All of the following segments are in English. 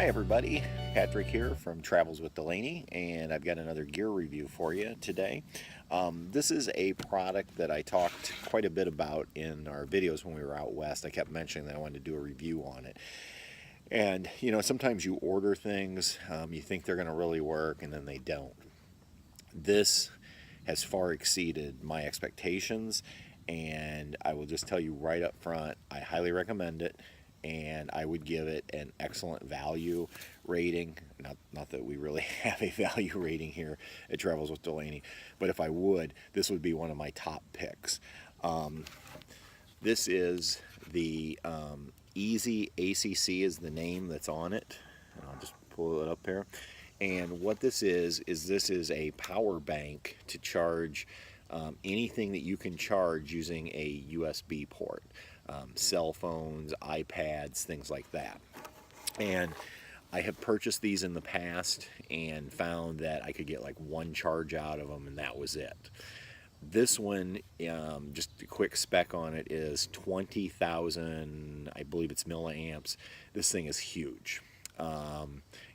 everybody, Patrick here from Travels with Delaney, and I've got another gear review for you today. This is a product that I talked quite a bit about in our videos when we were out west. I kept mentioning that I wanted to do a review on it. And, you know, sometimes you order things, you think they're going to really work, and then they don't. This has far exceeded my expectations, and I will just tell you right up front, I highly recommend it. And I would give it an excellent value rating. Not that we really have a value rating here at Travels with Delaney, but if I would, this would be one of my top picks. This is the EasyAcc is the name that's on it. I'll just pull it up here. And what this is this is a power bank to charge anything that you can charge using a USB port. Cell phones, iPads, things like that. And I have purchased these in the past and found that I could get like one charge out of them, and that was it. This one, just a quick spec on it, is 20,000, I believe it's milliamps. This thing is huge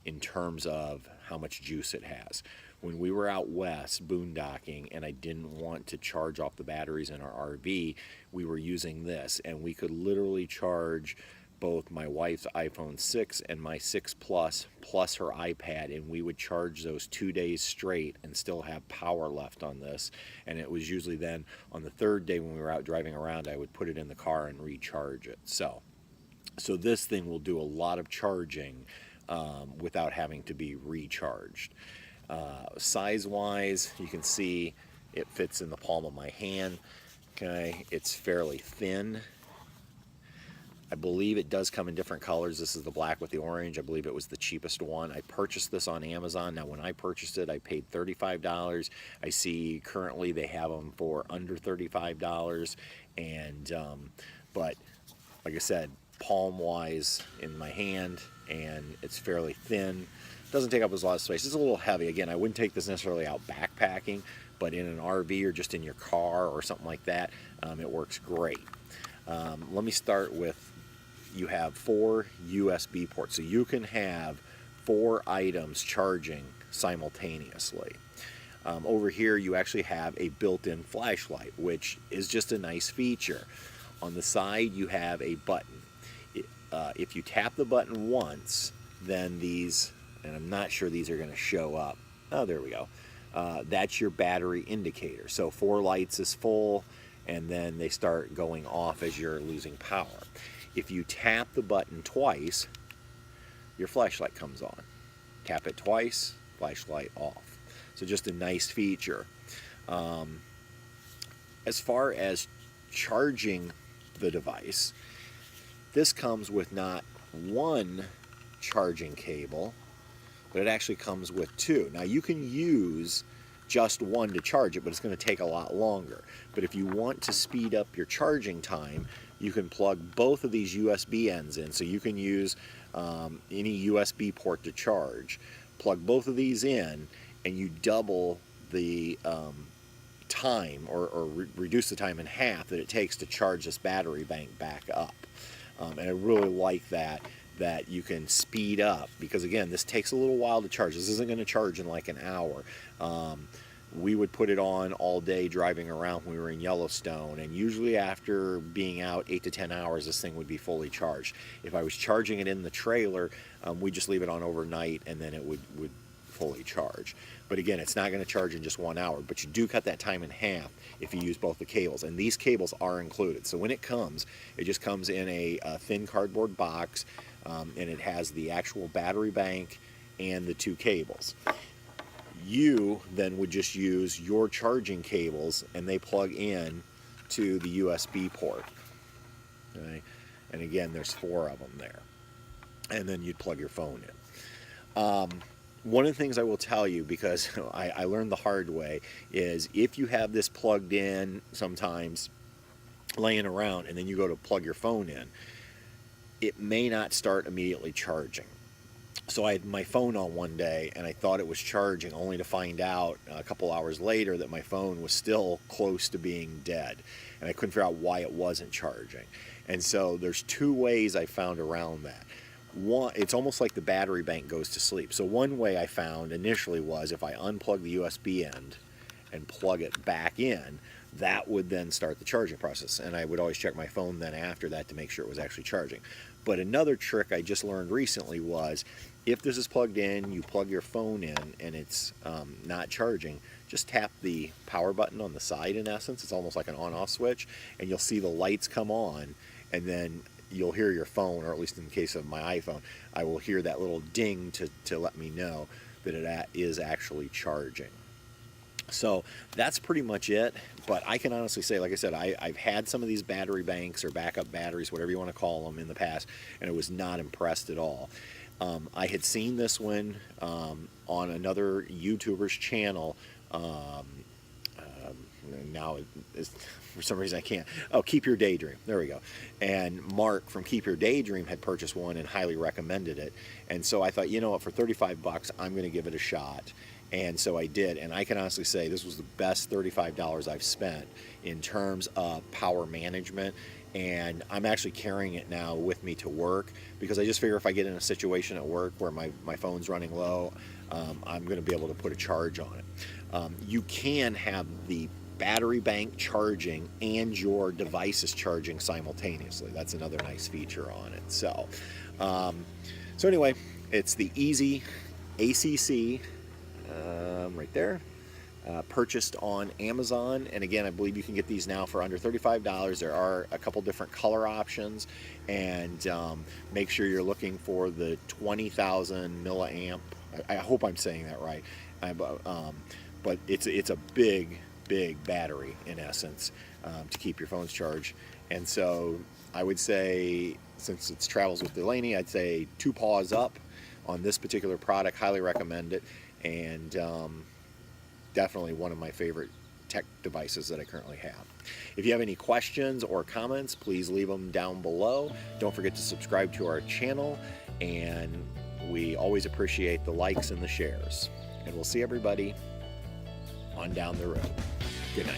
in terms of how much juice it has. When we were out west boondocking and I didn't want to charge off the batteries in our RV, we were using this, and we could literally charge both my wife's iPhone 6 and my 6 Plus her iPad, and we would charge those 2 days straight and still have power left on this. And it was usually then on the third day when we were out driving around, I would put it in the car and recharge it. So this thing will do a lot of charging without having to be recharged. Size-wise, you can see it fits in the palm of my hand. Okay, it's fairly thin. I believe it does come in different colors. This is the black with the orange. I believe it was the cheapest one. I purchased this on Amazon. Now, when I purchased it, I paid $35. I see currently they have them for under $35. And but like I said, palm-wise in my hand, and it's fairly thin. Doesn't take up a lot of space. It's a little heavy. Again, I wouldn't take this necessarily out backpacking, but in an RV or just in your car or something like that, it works great. Let me start with, you have 4 USB ports, so you can have 4 items charging simultaneously. Over here, you actually have a built-in flashlight, which is just a nice feature. On the side, you have a button. If you tap the button once, then these, and I'm not sure these are going to show up. Oh, there we go. That's your battery indicator. So 4 lights is full, and then they start going off as you're losing power. If you tap the button twice, your flashlight comes on. Tap it twice, flashlight off. So just a nice feature. As far as charging the device, this comes with not one charging cable, but it actually comes with 2. Now, you can use just one to charge it, but it's going to take a lot longer. But if you want to speed up your charging time, you can plug both of these USB ends in. So you can use any USB port to charge. Plug both of these in, and you double the time, or reduce the time in half that it takes to charge this battery bank back up. And I really like that you can speed up, because again, this takes a little while to charge. This isn't going to charge in like an hour. We would put it on all day driving around when we were in Yellowstone, and usually after being out 8 to 10 hours, this thing would be fully charged. If I was charging it in the trailer, we'd just leave it on overnight, and then it would fully charge. But again, it's not going to charge in just 1 hour, but you do cut that time in half if you use both the cables, and these cables are included. So when it comes, it just comes in a thin cardboard box, and it has the actual battery bank and the 2 cables. You then would just use your charging cables, and they plug in to the USB port. Okay? And again, there's 4 of them there. And then you'd plug your phone in. One of the things I will tell you, because I learned the hard way, is if you have this plugged in sometimes laying around and then you go to plug your phone in, it may not start immediately charging. So I had my phone on one day and I thought it was charging, only to find out a couple hours later that my phone was still close to being dead, and I couldn't figure out why it wasn't charging. And so there's 2 ways I found around that. it's almost like the battery bank goes to sleep. So one way I found initially was if I unplug the USB end and plug it back in, that would then start the charging process. And I would always check my phone then after that to make sure it was actually charging. But another trick I just learned recently was if this is plugged in, you plug your phone in and it's not charging, just tap the power button on the side in essence. It's almost like an on-off switch, and you'll see the lights come on, and then you'll hear your phone, or at least in the case of my iPhone, I will hear that little ding to let me know that it is actually charging. So that's pretty much it, but I can honestly say, like I said, I've had some of these battery banks or backup batteries, whatever you want to call them, in the past, and I was not impressed at all. I had seen this one on another YouTuber's channel. Now, for some reason I can't. Oh, Keep Your Daydream. There we go. And Mark from Keep Your Daydream had purchased one and highly recommended it. And so I thought, you know what, for 35 bucks, I'm going to give it a shot. And so I did. And I can honestly say this was the best $35 I've spent in terms of power management. And I'm actually carrying it now with me to work because I just figure if I get in a situation at work where my phone's running low, I'm going to be able to put a charge on it. You can have the battery bank charging and your devices charging simultaneously. That's another nice feature on it. So anyway, it's the EasyAcc right there. Purchased on Amazon, and again, I believe you can get these now for under $35. There are a couple different color options, and make sure you're looking for the 20,000 milliamp. I hope I'm saying that right, but it's a big battery in essence to keep your phones charged. And so I would say, since it travels with Delaney, I'd say 2 paws up on this particular product. Highly recommend it, and definitely one of my favorite tech devices that I currently have. If you have any questions or comments, please leave them down below. Don't forget to subscribe to our channel, and we always appreciate the likes and the shares. And we'll see everybody on down the road. Good night.